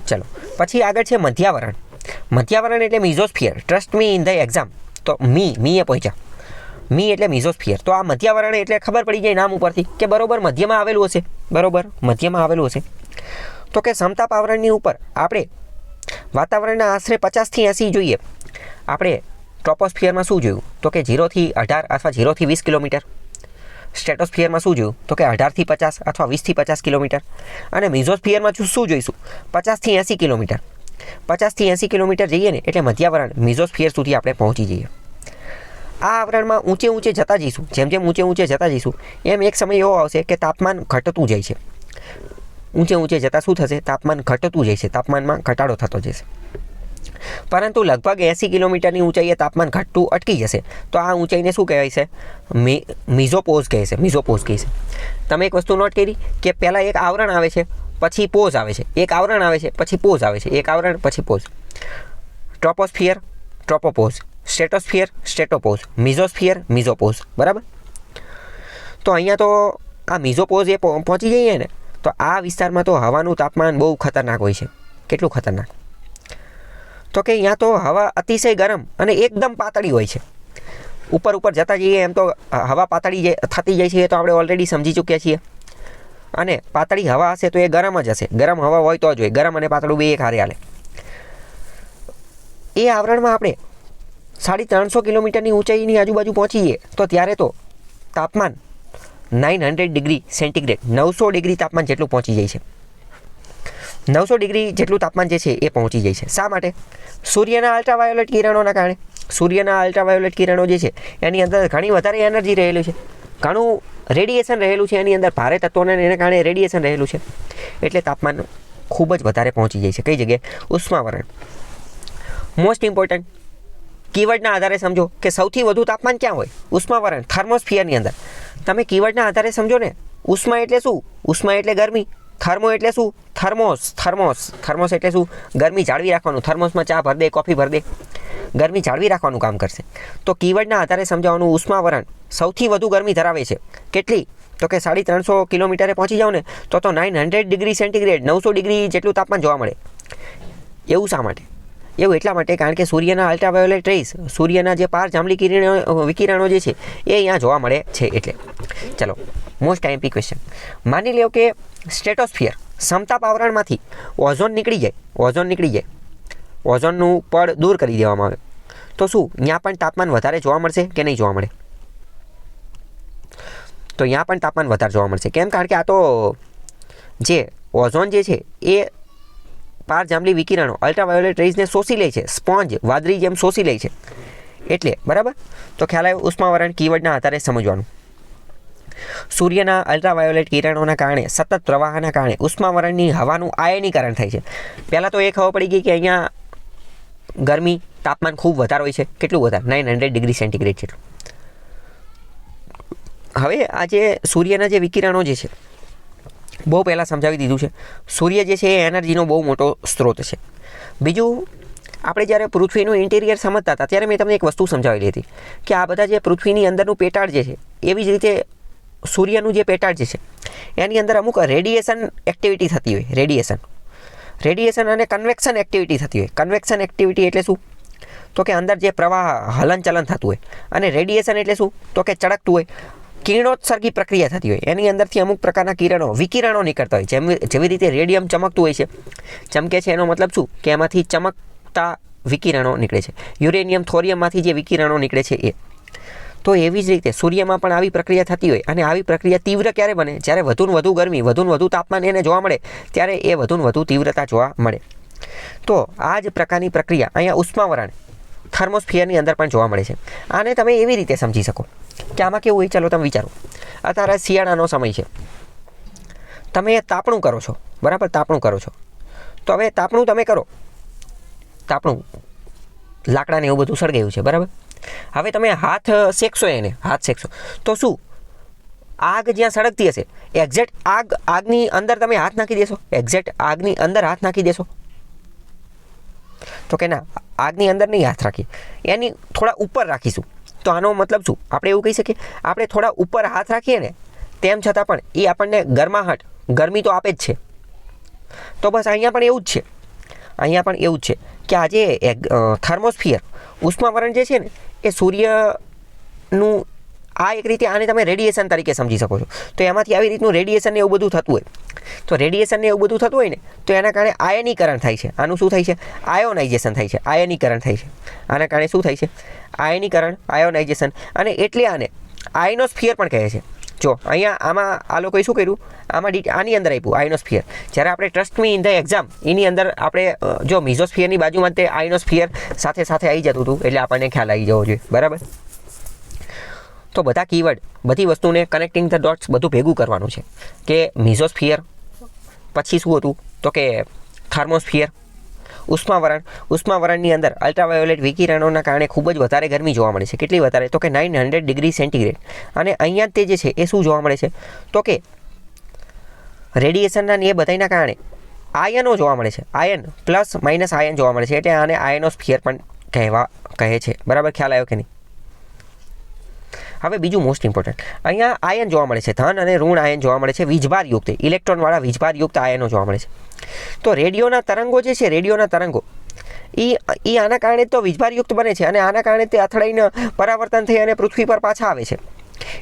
ચલો પછી આગળ છે મધ્યાવરણ. મધ્યાવરણ એટલે mesosphere. Trust me in the exam. તો મી એ પહોંચ્યા. મી એટલે મિઝોસ્ફિયર. તો આ મધ્યાવરણ એટલે ખબર પડી જાય નામ ઉપરથી કે બરોબર મધ્યમાં આવેલું હશે. બરોબર મધ્યમાં આવેલું હશે. તો કે સમતાપ આવરણની ઉપર આપણે વાતાવરણના આશરે 50થી 80 જોઈએ. આપણે ટ્રોપોસ્ફિયરમાં શું જોયું? તો કે 0થી 18 અથવા 0થી 20 કિલોમીટર. સ્ટ્રેટોસ્ફિયરમાં શું જોયું? તો કે 18થી 50 અથવા 20થી 50 કિલોમીટર. અને મિઝોસ્ફિયરમાં શું જોઈશું? 50થી 80 કિલોમીટર. 50થી 80 કિલોમીટર જઈએ ને એટલે મધ્યાવરણ મિઝોસ્ફિયર સુધી આપણે પહોંચી જઈએ. આ આવરણમાં ઊંચે જતા જઈશું. જેમ જેમ ઊંચે જતા જઈશું એમ એક સમય એવો આવશે કે તાપમાન ઘટતું જાય છે. ઊંચે જતાં શું થશે? તાપમાન ઘટતું જાય છે. તાપમાનમાં ઘટાડો થતો જશે. પરંતુ લગભગ 80 કિલોમીટરની ઊંચાઈએ તાપમાન ઘટતું અટકી જશે. તો આ ઊંચાઈને શું કહેવાય છે? મિઝોપોઝ કહે છે. મિઝોપોઝ કહે છે. તમે એક વસ્તુ નોટ કરી કે પહેલાં એક આવરણ આવે છે પછી પોઝ આવે છે. એક આવરણ આવે છે પછી પોઝ આવે છે. એક આવરણ પછી પોઝ. ટ્રોપોસ્ફિયર, ટ્રોપોપોઝ. સ્ટ્રેટોસ્ફિયર, સ્ટ્રેટોપોઝ. મિઝોસ્ફિયર, મિઝોપોઝ. બરાબર. તો અહીંયા તો આ મિઝોપોઝ એ પહોંચી જઈએ ને તો આ વિસ્તારમાં તો હવાનું તાપમાન બહુ ખતરનાક હોય છે. કેટલું ખતરનાક? તો કે અહીંયા તો હવા અતિશય ગરમ અને એકદમ પાતળી હોય છે. ઉપર જતા જઈએ એમ તો હવા પાતળી થતી જાય છે. એ તો આપણે ઓલરેડી સમજી ચૂક્યા છીએ. અને પાતળી હવા હશે તો એ ગરમ જ હશે. ગરમ હવા હોય તો જ હોય. ગરમ અને પાતળું બે એક હારે હાલે. એ આવરણમાં આપણે 350 કિલોમીટરની ઊંચાઈની આજુબાજુ પહોંચીએ તો ત્યારે તો તાપમાન 900 ડિગ્રી સેન્ટીગ્રેડ 900 ડિગ્રી તાપમાન જેટલું પહોંચી જાય છે. 900 ડિગ્રી જેટલું તાપમાન જે છે એ પહોંચી જાય છે. શા માટે? સૂર્યના અલ્ટ્રાવાયોલેટ કિરણોના કારણે. સૂર્યના અલ્ટ્રાવાયોલેટ કિરણો જે છે એની અંદર ઘણી વધારે એનર્જી રહેલી છે. ઘણું રેડિયેશન રહેલું છે એની અંદર. ભારે તત્વોને એને કારણે રેડિયેશન રહેલું છે. એટલે તાપમાન ખૂબ જ વધારે પહોંચી જાય છે. કઈ જગ્યાએ? ઉષ્માવરણ. મોસ્ટ ઇમ્પોર્ટન્ટ કીવર્ડના આધારે સમજો કે સૌથી વધુ તાપમાન ક્યાં હોય? ઉષ્માવરણ, થર્મોસ્ફિયરની અંદર. તમે કીવર્ડના આધારે સમજો ને. ઉષ્મા એટલે શું? ઉષ્મા એટલે ગરમી. થર્મો એટલે શું? થર્મોસ એટલે શું? ગરમી જાળવી રાખવાનું. થર્મોસમાં ચા ભર દે, કોફી ભર દે, ગરમી જાળવી રાખવાનું કામ કરશે. તો કીવર્ડના આધારે સમજાવવાનું. ઉષ્માવરણ સૌથી વધુ ગરમી ધરાવે છે. કેટલી? તો કે 350 કિલોમીટરે પહોંચી જાઓ ને તો 900 ડિગ્રી સેન્ટીગ્રેડ 900 ડિગ્રી જેટલું તાપમાન જોવા મળે. એવું શા માટે? એવું એટલા માટે કારણ કે સૂર્યના અલ્ટ્રાવાયોલેટ રેઝ, સૂર્યના જે પાર જાંબલી વિકિરણો જે છે એ અહીંયા જોવા મળે છે. એટલે ચલો મોસ્ટ આઈએમપી ક્વેશ્ચન. માની લો કે સ્ટ્રેટોસ્ફિયર સમતાપ આવરણમાંથી ઓઝોન નીકળી જાય. ઓઝોનનું પડ દૂર કરી દેવામાં આવે તો શું ત્યાં પણ તાપમાન વધારે જોવા મળશે કે નહીં જોવા મળે? તો ત્યાં પણ તાપમાન વધારે જોવા મળશે. કેમ? કારણ કે આ તો જે ઓઝોન જે છે એ પાર જાંબલી વિકિરણો અલ્ટ્રાવાયોલેટ રેઝને શોષી લે છે. સ્પોન્જ વાદળી જેમ શોષી લે છે. એટલે બરાબર. તો ખ્યાલ આવ્યો? ઉષ્માવરણ કીવર્ડના આધારે સમજવાનું. સૂર્યના અલ્ટ્રાવાયોલેટ કિરણોના કારણે સતત પ્રવાહના કારણે ઉષ્માવરણની હવાનું આયનીકરણ થાય છે. પહેલાં તો એ ખબર પડી ગઈ કે અહીંયા ગરમી તાપમાન ખૂબ વધારે હોય છે. કેટલું વધારે? 900 ડિગ્રી સેન્ટીગ્રેડ જેટલું. હવે આ જે સૂર્યના જે વિકિરણો જે છે બહુ પહેલાં સમજાવી દીધું છે. સૂર્ય જે છે એ એનર્જીનો બહુ મોટો સ્ત્રોત છે. બીજું, આપણે જ્યારે પૃથ્વીનું ઇન્ટિરિયર સમજતા હતા ત્યારે મેં તમને એક વસ્તુ સમજાવેલી હતી કે આ બધા જે પૃથ્વીની અંદરનું પેટાળ જે છે એવી જ રીતે સૂર્યનું જે પેટાળ જે છે એની અંદર અમુક રેડિયેશન એક્ટિવિટી થતી હોય. રેડિયેશન અને કન્વેક્શન એક્ટિવિટી થતી હોય. કન્વેક્શન એક્ટિવિટી એટલે શું? તો કે અંદર જે પ્રવાહ હલનચલન થતું હોય. અને રેડિયેશન એટલે શું? તો કે ચળકતું હોય. કિરણોત્સર્ગી પ્રક્રિયા થતી હોય. એની અંદરથી અમુક પ્રકારના વિકિરણો નીકળતા હોય. જેવી રીતે રેડિયમ ચમકતું હોય છે. ચમકે છે એનો મતલબ શું? કે એમાંથી ચમકતા વિકિરણો નીકળે છે. યુરેનિયમ, થોરિયમમાંથી જે વિકિરણો નીકળે છે એ. તો એવી જ રીતે સૂર્યમાં પણ આવી પ્રક્રિયા થતી હોય. અને આવી પ્રક્રિયા તીવ્ર ક્યારે બને? જ્યારે વધુને વધુ ગરમી, વધુને વધુ તાપમાન એને જોવા મળે ત્યારે એ વધુને વધુ તીવ્રતા જોવા મળે. તો આ જ પ્રકારની પ્રક્રિયા અહીંયા ઉષ્માવરણ થર્મોસ્ફિયરની અંદર પણ જોવા મળે છે. આને તમે એવી રીતે સમજી શકો કે આમાં કેવું હોય. ચાલો તમે વિચારો. અત્યારે શિયાળાનો સમય છે. તમે તાપણું કરો છો. બરાબર? તાપણું કરો છો. તો હવે તાપણું તમે કરો. તાપણું લાકડાને એવું બધું સળગાવ્યું છે. બરાબર? હવે તમે હાથ શેકશો. હાથ શેકશો તો શું આગ જ્યાં સળગતી હશે એક્ઝેક્ટ આગની અંદર તમે હાથ નાખી દેશો? એક્ઝેક્ટ આગની અંદર હાથ નાખી દેશો? તો કે ના, આગની અંદર નહીં હાથ રાખીએ, એની થોડા ઉપર રાખીશું. તો આનો મતલબ શું? આપણે એવું કહી શકીએ આપણે થોડા ઉપર હાથ રાખીએ ને તેમ છતાં પણ એ આપણને ગરમાહટ, ગરમી તો આપે જ છે. તો બસ અહીંયા પણ એવું જ છે અહીંયા પણ એવું જ છે કે આ જે થર્મોસ્ફિયર ઉષ્માવરણ જે છે ને એ સૂર્યનું આ એક રીતે આને તમે રેડિયેશન તરીકે સમજી શકો છો. તો એમાંથી આવી રીતનું રેડિયેશન ને એવું બધું થતું હોય, તો રેડિયેશન ને એવું બધું થતું હોય ને તો એના કારણે આયનીકરણ થાય છે. આનું શું થાય છે? આયોનાઇઝેશન થાય છે, આયનીકરણ થાય છે. આના કારણે શું થાય છે? આયનીકરણ, આયોનાઇઝેશન. અને એટલે આને આયનોસ્ફિયર પણ કહે છે. જો અહીંયા આમાં આ લોકોએ શું કર્યું, આની અંદર આપ્યું આયનોસ્ફિયર. જ્યારે આપણે trust me in the exam એની અંદર આપણે જો મિઝોસ્ફિયરની બાજુમાં તે આયનોસ્ફિયર સાથે સાથે આવી જતું હતું એટલે આપણને ખ્યાલ આવી જવો જોઈએ. બરાબર? તો બધા કીવર્ડ, બધી વસ્તુને કનેક્ટિંગ ધ ડોટ્સ બધું ભેગું કરવાનું છે કે મિઝોસ્ફિયર, પછી શું હતું તો કે થર્મોસ્ફિયર, ઉષ્માવરણ. ઉષ્માવરણની અંદર અલ્ટ્રાવાયોલેટ વિકિરણોના કારણે ખૂબ જ વધારે ગરમી જોવા મળે છે. કેટલી વધારે? તો કે 900 ડિગ્રી સેન્ટીગ્રેડ. અને અહીંયા તે જે છે એ શું જોવા મળે છે તો કે રેડિયેશનના એ બધાના કારણે આયનો જોવા મળે છે. આયન પ્લસ માઇનસ આયન જોવા મળે છે એટલે આને આયનોસ્ફિયર પણ કહે છે. બરાબર? ખ્યાલ આવ્યો કે નહીં? હવે બીજું મોસ્ટ ઇમ્પોર્ટન્ટ, અહીંયા આયન જોવા મળે છે, ધન અને ઋણ આયન જોવા મળે છે, વીજભારયુક્ત ઇલેક્ટ્રોનવાળા વીજભારયુક્ત આયનો જોવા મળે છે. તો રેડિયોના તરંગો જે છે, રેડિયોના તરંગો એ આના કારણે તો વીજભારયુક્ત બને છે અને આના કારણે તે અથડાઈને પરાવર્તન થઈ અને પૃથ્વી પર પાછા આવે છે.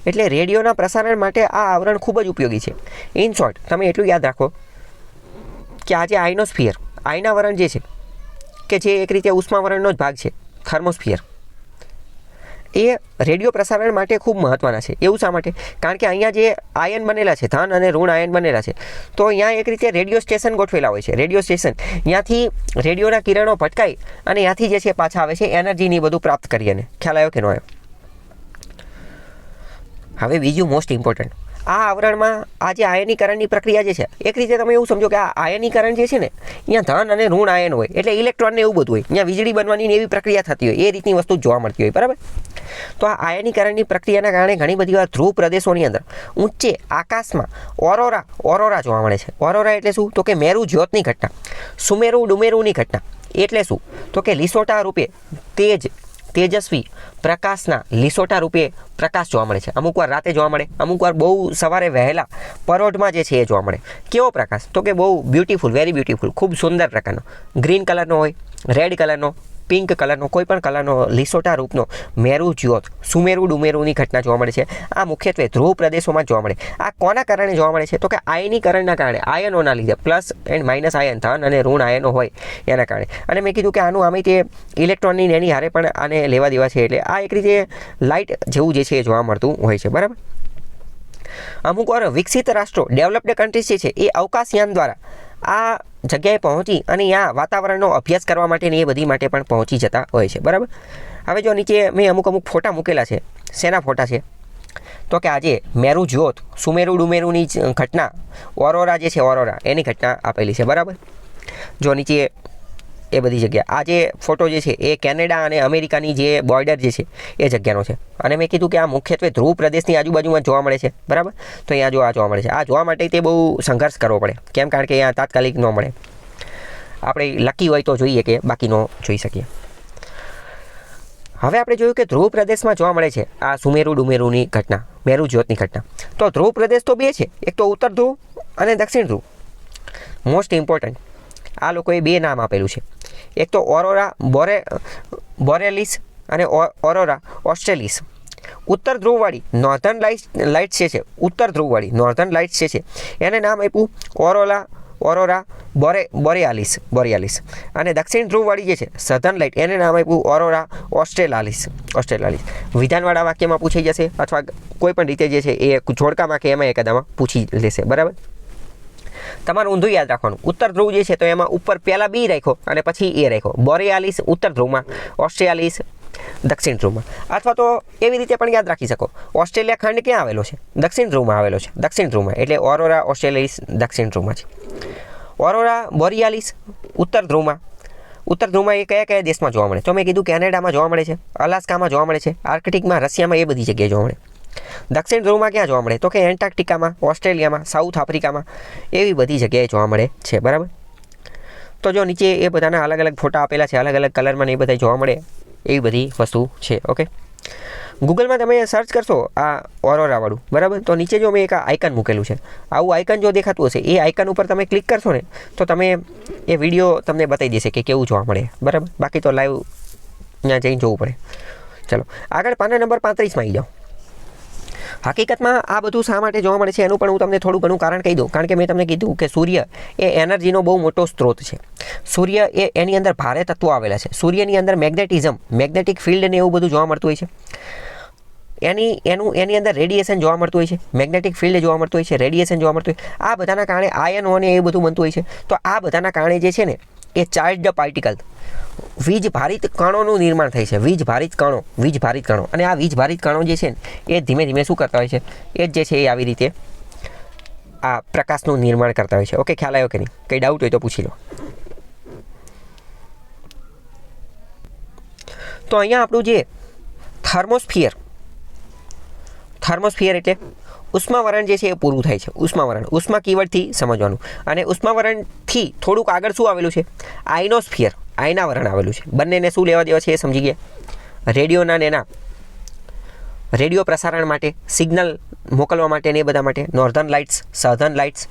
એટલે રેડિયોના પ્રસારણ માટે આ આવરણ ખૂબ જ ઉપયોગી છે. ઇન શોર્ટ તમે એટલું યાદ રાખો કે આ જે આયનોસ્ફિયર, આયનાવરણ જે છે કે જે એક રીતે ઉષ્માવરણનો જ ભાગ છે, થર્મોસ્ફિયર, એ રેડિયો પ્રસારણ માટે ખૂબ મહત્ત્વના છે. એવું શા માટે? કારણ કે અહીંયા જે આયન બનેલા છે, ધન અને ઋણ આયન બનેલા છે, તો અહીંયા એક રીતે રેડિયો સ્ટેશન ગોઠવેલા હોય છે. રેડિયો સ્ટેશન ત્યાંથી રેડિયોના કિરણો ભટકાઈ અને ત્યાંથી જે છે પાછા આવે છે એનર્જીની બધું પ્રાપ્ત કરી. અને ખ્યાલ આવ્યો કે ન આવ્યો? હવે બીજું મોસ્ટ ઇમ્પોર્ટન્ટ, આ આવરણમાં આ જે આયનીકરણની પ્રક્રિયા જે છે, એક રીતે તમે એવું સમજો કે આ આયનીકરણ જે છે ને અહીંયા ધન અને ઋણ આયન હોય એટલે ઇલેક્ટ્રોનને એવું બધું હોય, અહીંયા વીજળી બનવાની એવી પ્રક્રિયા થતી હોય, એ રીતની વસ્તુ જોવા મળતી હોય. બરાબર? તો આ આયનીકરણની પ્રક્રિયાના કારણે ઘણી બધી વાર ધ્રુવ પ્રદેશોની અંદર ઊંચે આકાશમાં ઓરોરા જોવા મળે છે. ઓરોરા એટલે શું તો કે મેરુ જ્યોતની ઘટના, સુમેરુ ડુમેરુની ઘટના. એટલે શું તો કે લીસોટા રૂપે તેજસ્વી પ્રકાશના લીસોટા રૂપે પ્રકાશ જોવા મળે છે. અમુક વાર રાતે જોવા મળે, અમુક વાર બહુ સવારે વહેલા પરોઢમાં જે છે એ જોવા મળે. કેવો પ્રકાશ તો કે બહુ બ્યુટીફુલ, વેરી બ્યુટીફુલ, ખૂબ સુંદર પ્રકારનો, ગ્રીન કલરનો હોય, રેડ કલરનો, પિંક કલરનો, કોઈ પણ કલરનો લીસોટા રૂપનો મેરુ જ્યોત, સુમેરુ ડુમેરુની ઘટના જોવા મળે છે. આ મુખ્યત્વે ધ્રુવ પ્રદેશોમાં જોવા મળે. આ કોના કારણે જોવા મળે છે તો કે આયનીકરણના કારણે, આયનોના લીધે, પ્લસ એન્ડ માઇનસ આયન, ધન અને ઋણ આયનો હોય એના કારણે. અને મેં કીધું કે આનું આમે તે ઇલેક્ટ્રોનની એની હારે પણ આને લેવા દેવા છે એટલે આ એક રીતે લાઇટ જેવું જે છે એ જોવા મળતું હોય છે. બરાબર? અમુક વાર વિકસિત રાષ્ટ્રો, ડેવલપ્ડ કન્ટ્રીઝ જે છે એ અવકાશયાન દ્વારા આ જગ્યાએ પહોંચી અને અહીંયા વાતાવરણનો અભ્યાસ કરવા માટે ને એ બધી માટે પણ પહોંચી જતા હોય છે. બરાબર? હવે જો નીચે મેં અમુક ફોટા મૂકેલા છે. શેના ફોટા છે તો કે આજે મેરુ જ્યોત, સુમેરુ ડુમેરુની ઘટના, ઓરોરા જે છે, ઓરોરા એની ઘટના આપેલી છે. બરાબર? જો નીચે એ બધી જગ્યા, આ જે ફોટો જે છે એ કેનેડા અને અમેરિકાની જે બોર્ડર જે છે એ જગ્યાનો છે. અને મેં કીધું કે આ મુખ્યત્વે ધ્રુવ પ્રદેશની આજુબાજુમાં જોવા મળે છે. બરાબર? તો અહીંયા જો આ જોવા મળે છે. આ જોવા માટે તે બહુ સંઘર્ષ કરવો પડે. કેમ? કારણ કે અહીંયા તાત્કાલિક ન મળે. આપણે લકી હોય તો જોઈએ કે બાકી ન જોઈ શકીએ. હવે આપણે જોયું કે ધ્રુવ પ્રદેશમાં જોવા મળે છે આ સુમેરુ ડુમેરુની ઘટના, મેરુ જ્યોતની ઘટના. તો ધ્રુવ પ્રદેશ તો બે છે, એક તો ઉત્તર ધ્રુવ અને દક્ષિણ ધ્રુવ. મોસ્ટ ઇમ્પોર્ટન્ટ, આ લોકોએ બે નામ આપેલું છે. એક તો ઓરોરા બોરેલિસ અને ઓરોરા ઓસ્ટ્રેલિસ. ઉત્તર ધ્રુવવાળી નોર્ધન લાઇટ્સ જે છે, ઉત્તર ધ્રુવવાળી નોર્ધન લાઇટ્સ જે છે એને નામ આપ્યું ઓરોરા બોરેયાલિસ. અને દક્ષિણ ધ્રુવવાળી જે છે સધર્ન લાઇટ, એને નામ આપ્યું ઓરોરા ઓસ્ટ્રેલાલિસ. વિધાનવાળા વાક્યમાં પૂછાઈ જશે અથવા કોઈ પણ રીતે જે છે એ જોડકામાં કે એમાં એકાદામાં પૂછી લેશે. બરાબર? તમારે ઊંધું યાદ રાખવાનું. ઉત્તર ધ્રુવ જે છે તો એમાં ઉપર પહેલાં બી રાખ્યો અને પછી એ રાખ્યો. બોરેયાલિસ ઉત્તર ધ્રુવમાં, ઓસ્ટ્રેલિયાલિસ દક્ષિણ ધ્રુવમાં. અથવા તો એવી રીતે પણ યાદ રાખી શકો, ઓસ્ટ્રેલિયા ખંડ ક્યાં આવેલો છે? દક્ષિણ ધ્રુવમાં આવેલો છે. દક્ષિણ ધ્રુવમાં એટલે ઓરોરા ઓસ્ટ્રેલિયાલિસ દક્ષિણ ધ્રુવમાં છે. ઓરોરા બોરિયાલિસ ઉત્તર ધ્રુવમાં. ઉત્તર ધ્રુવમાં એ કયા કયા દેશમાં જોવા મળે? તો મેં કીધું કેનેડામાં જોવા મળે છે, અલાસ્કામાં જોવા મળે છે, આર્કટિકમાં, રશિયામાં, એ બધી જગ્યાએ જોવા મળે. દક્ષિણ ધ્રુવમાં ક્યાં જોવા મળે? તો કે એન્ટાર્કટિકામાં, ઓસ્ટ્રેલિયામાં, સાઉથ આફ્રિકામાં, એવી બધી જગ્યાએ જોવા મળે છે. બરાબર? તો જો નીચે એ બધાના અલગ અલગ ફોટા આપેલા છે, અલગ અલગ કલરમાં એ બધા જોવા મળે એવી બધી વસ્તુ છે. ઓકે, ગૂગલમાં તમે સર્ચ કરશો આ ઓરોરાવાળું, બરાબર, તો નીચે જો મેં એક આઇકન મૂકેલું છે, આવું આઇકન જો દેખાતું હશે એ આઇકન ઉપર તમે ક્લિક કરશો ને તો તમે એ વિડીયો તમને બતાવી દેશે કે કેવું જોવા મળે, બરાબર. બાકી તો લાઈવ ત્યાં જઈને જોવું પડે. ચલો આગળ પાના નંબર 35માં આવી જાઓ. હકીકતમાં આ બધું શા માટે જોવા મળે છે એનું પણ હું તમને થોડું ઘણું કારણ કહી દઉં. કારણ કે મેં તમને કીધું કે સૂર્ય એ એનર્જીનો બહુ મોટો સ્ત્રોત છે. સૂર્ય એની અંદર ભારે તત્વો આવેલા છે. સૂર્યની અંદર મેગ્નેટિક ફિલ્ડ ને એવું બધું જોવા મળતું હોય છે. એની અંદર રેડિયેશન જોવા મળતું હોય છે, મેગ્નેટિક ફિલ્ડ જોવા મળતું હોય છે, રેડિયેશન જોવા મળતું હોય. આ બધાના કારણે આયનો અને એ બધું બનતું હોય છે. તો આ બધાના કારણે જે છે ને એ ચાર્જડ પાર્ટિકલ, વીજ ભારિત કણોનું નિર્માણ થાય છે. વીજ ભારિત કણો અને આ વીજ ભારિત કણો જે છે ને એ ધીમે ધીમે શું કરતા હોય છે, એ જ જે છે એ આવી રીતે આ પ્રકાશનું નિર્માણ કરતા હોય છે. ઓકે, ખ્યાલ આવ્યો કે નહીં? કંઈ ડાઉટ હોય તો પૂછી લો. તો અહીંયા આપણું જે થર્મોસ્ફિયર એટલે ઉષ્માવરણ જે છે એ પૂરું થાય છે. ઉષ્મા કીવર્ડથી સમજવાનું. અને ઉષ્માવરણથી થોડુંક આગળ શું આવેલું છે? આયનાવરણ આવેલું છે. બંનેને શું લેવા દેવા છે એ સમજી ગયા. રેડિયો પ્રસારણ માટે, સિગ્નલ મોકલવા માટે ને એ બધા માટે. Northern lights, southern lights,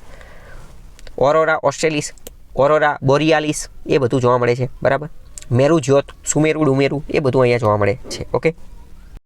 aurora australis, aurora borealis એ બધું જોવા મળે છે, બરાબર. મેરુ જ્યોત, સુમેરુ ડુમેરુ એ બધું અહીંયા જોવા મળે છે. ઓકે.